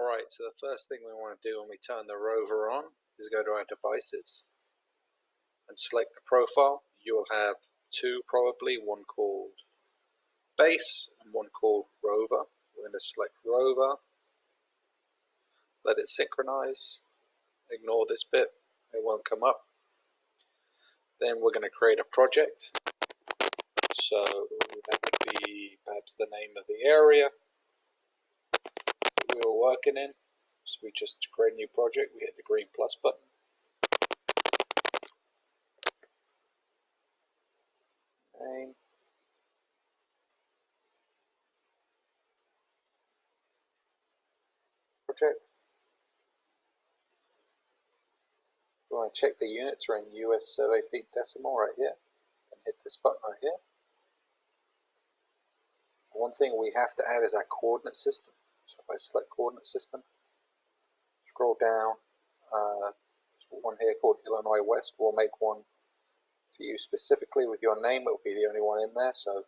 Alright, so the first thing we want to do when we turn the rover on is go to our devices and select the profile. You'll have two probably, one called base and one called rover. We're going to select rover, let it synchronize, ignore this bit, it won't come up. Then we're going to create a project, so that would be perhaps the name of the area we were working in. So we just create a new project, we hit the green plus button. Name. Project. We want to check the units are in US survey feet decimal right here, and hit this button right here. One thing we have to add is our coordinate system. So if I select coordinate system, scroll down, there's one here called Illinois West. We'll make one for you specifically with your name. It will be the only one in there, so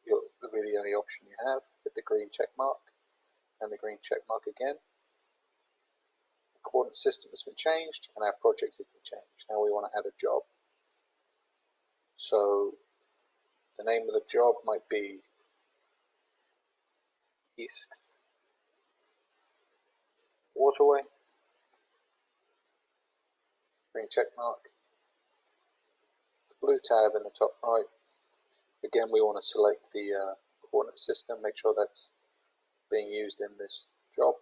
it'll be the only option you have. Hit the green check mark and the green check mark again. The coordinate system has been changed and our project has been changed. Now we want to add a job. So the name of the job might be East Waterway. Green check mark. The blue tab in the top right. Again, we want to select the coordinate system, make sure that's being used in this job.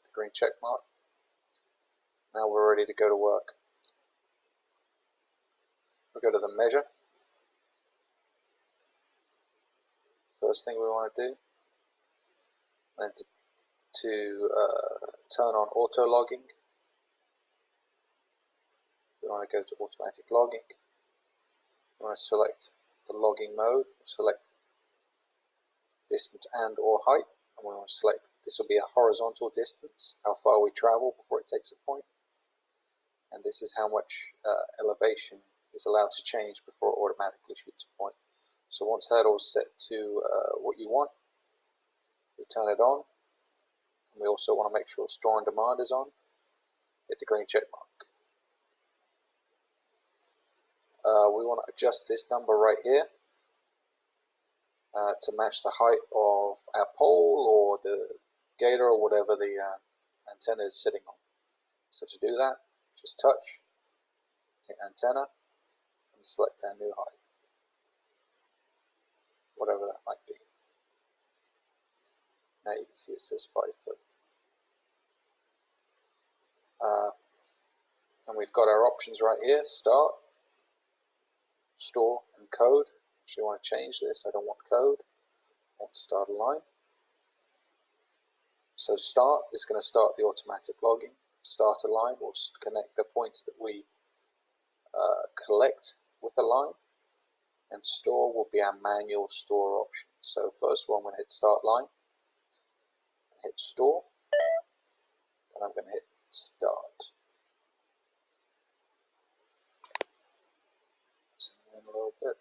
The green check mark. Now we're ready to go to work. We'll go to the measure. First thing we want to do, and to turn on auto logging. We want to go to automatic logging. We want to select the logging mode, select distance and or height, and we want to select, this will be a horizontal distance, how far we travel before it takes a point, and this is how much elevation is allowed to change before it automatically shoots a point. So once that all set to what you want, we turn it on, and we also want to make sure store on demand is on. Hit the green check mark. We want to adjust this number right here to match the height of our pole or the gator or whatever the antenna is sitting on. So to do that, just touch, hit antenna, and select our new height, whatever that might be. Now you can see it says 5 foot. And we've got our options right here, start, store, and code. Actually, I want to change this. I don't want code. I want to start a line. So start is going to start the automatic logging. Start a line will connect the points that we collect with the line. And store will be our manual store option. So first one, I'm going to hit start line. Hit store. Then I'm going to hit start. Zoom in a little bit.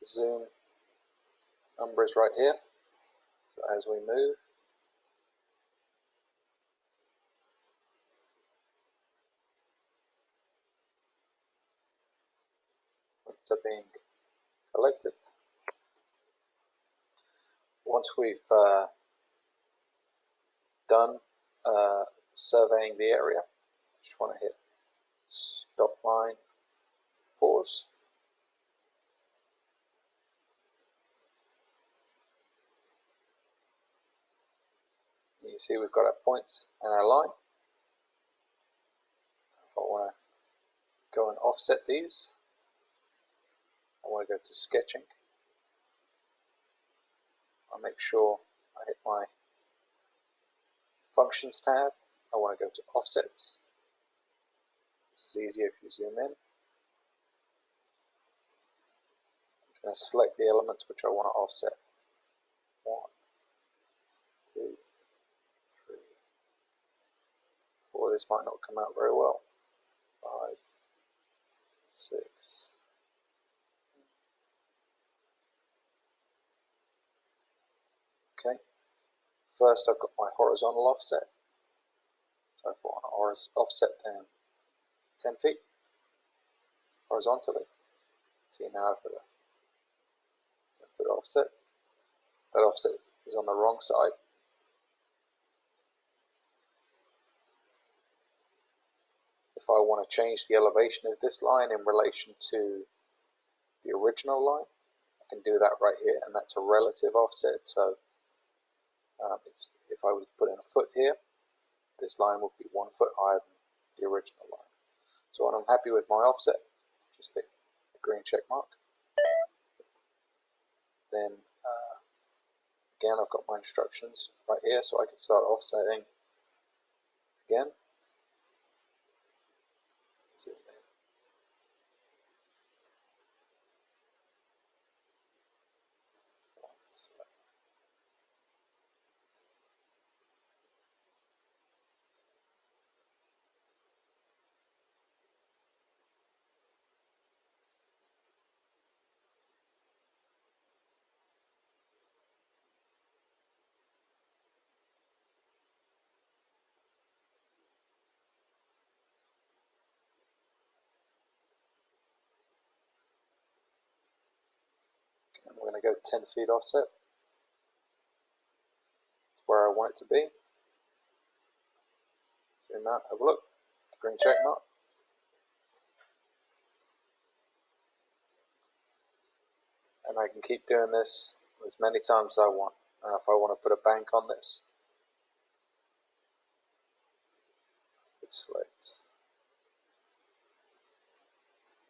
The zoom number is right here. So as we move, points are being collected. Once we've done surveying the area, just want to hit stop line, pause. You see we've got our points and our line. If I want to go and offset these, I want to go to sketching. I'll make sure I hit my functions tab. I want to go to offsets. This is easier if you zoom in. I'm just going to select the elements which I want to offset. 1, 2, 3, 4. This might not come out very well. 5, 6. Okay, first I've got my horizontal offset. So if I want to offset down 10 feet horizontally, see now I've got a 10-foot offset. That offset is on the wrong side. If I want to change the elevation of this line in relation to the original line, I can do that right here, and that's a relative offset. So if I was to put in a foot here, this line would be 1 foot higher than the original line. So when I'm happy with my offset, just hit the green check mark. Then again, I've got my instructions right here, so I can start offsetting again. Zoom in. And we're going to go 10 feet offset to where I want it to be. Zoom out, have a look. The green check mark. And I can keep doing this as many times as I want. If I want to put a bank on this, let's select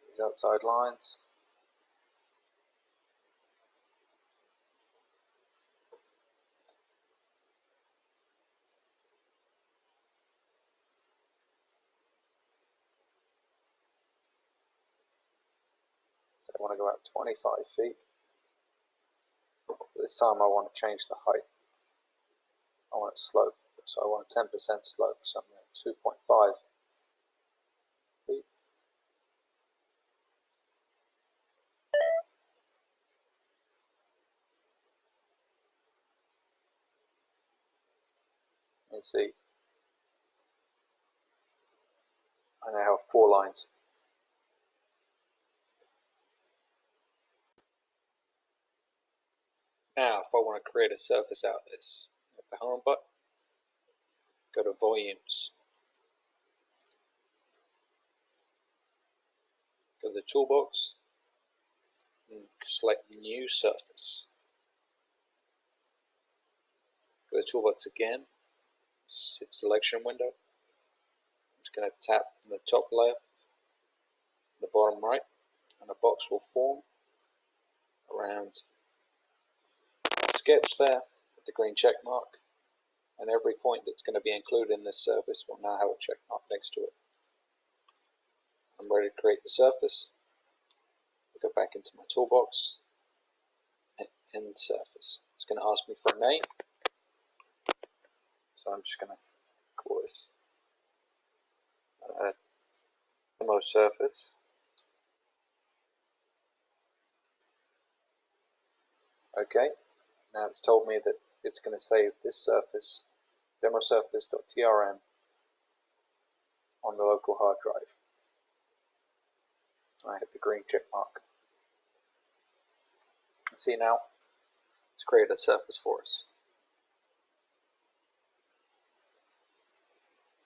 these outside lines. So I want to go out 25 feet. This time I want to change the height. I want it slope, so I want a 10% slope, so I'm going to 2.5 feet. You see, I now have 4 lines. Now, if I want to create a surface out of this, hit the home button, go to volumes, go to the toolbox, and select new surface. Go to the toolbox again, hit selection window. I'm just going to tap on the top left, the bottom right, and a box will form around a sketch there with the green check mark, and every point that's going to be included in this surface will now have a check mark next to it. I'm ready to create the surface. Go back into my toolbox and end surface. It's going to ask me for a name, so I'm just going to call this demo surface. Okay, now it's told me that it's going to save this surface, demosurface.trm, on the local hard drive. I hit the green check mark. See now, it's created a surface for us.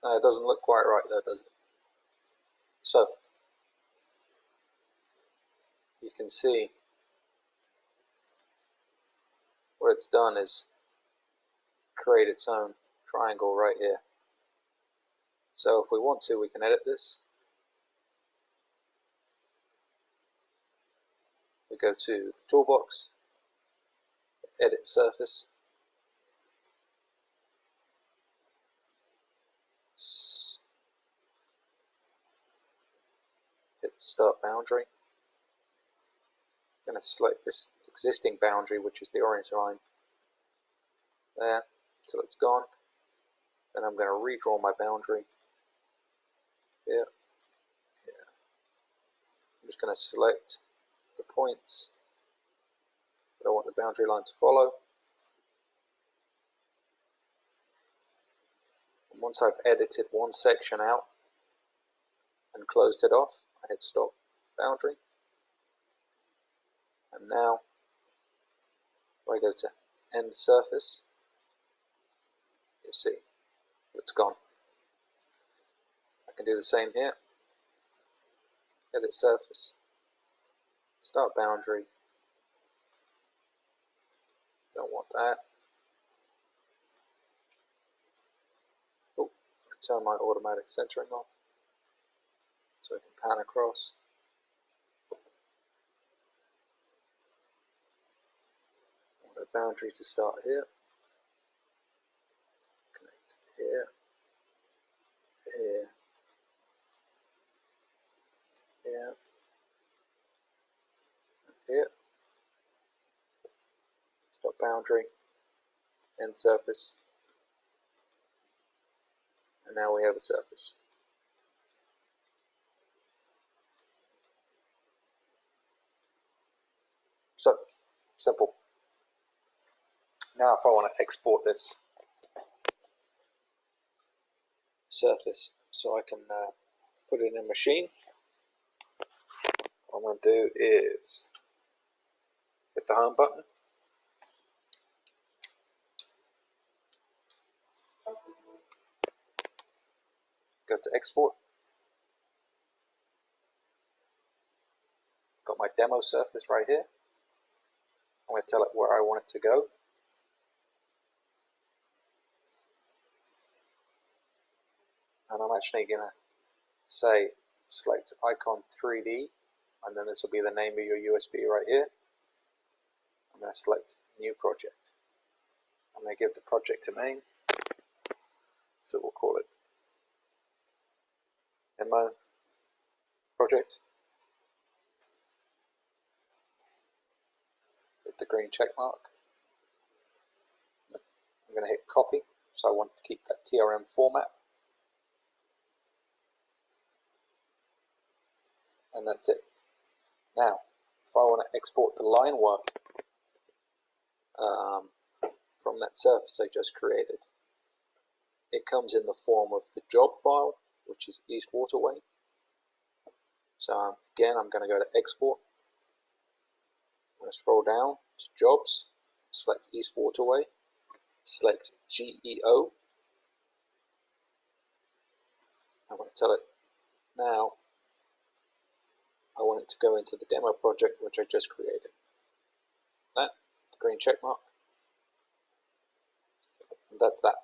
It doesn't look quite right though, does it? So, you can see what it's done is create its own triangle right here. So if we want to, we can edit this. We go to Toolbox, Edit Surface, hit Start Boundary. I'm going to select this existing boundary, which is the orange line there, until it's gone. Then I'm going to redraw my boundary here. I'm just going to select the points that I want the boundary line to follow. Once I've edited one section out and closed it off, I hit stop boundary. And now, if I go to end surface, you see it's gone. I can do the same here. Edit surface, start boundary. Don't want that. Oh, turn my automatic centering off so I can pan across. I want the boundary to start here. Connect here, here, here, and here. Stop boundary, end surface, and now we have a surface. So, simple. Now if I want to export this surface so I can put it in a machine, what I'm going to do is hit the home button, go to export, got my demo surface right here. I'm going to tell it where I want it to go. And I'm actually going to say select icon 3D, and then this will be the name of your USB right here. I'm going to select new project. I'm going to give the project a name, so we'll call it demo project. Hit the green check mark. I'm going to hit copy, so I want to keep that TRM format. And that's it. Now, if I want to export the line work from that surface I just created, it comes in the form of the job file, which is East Waterway. So again, I'm going to go to export. I'm going to scroll down to jobs, select East Waterway, select GEO. I'm going to tell it now I want it to go into the demo project which I just created. That, the green check mark, and that's that.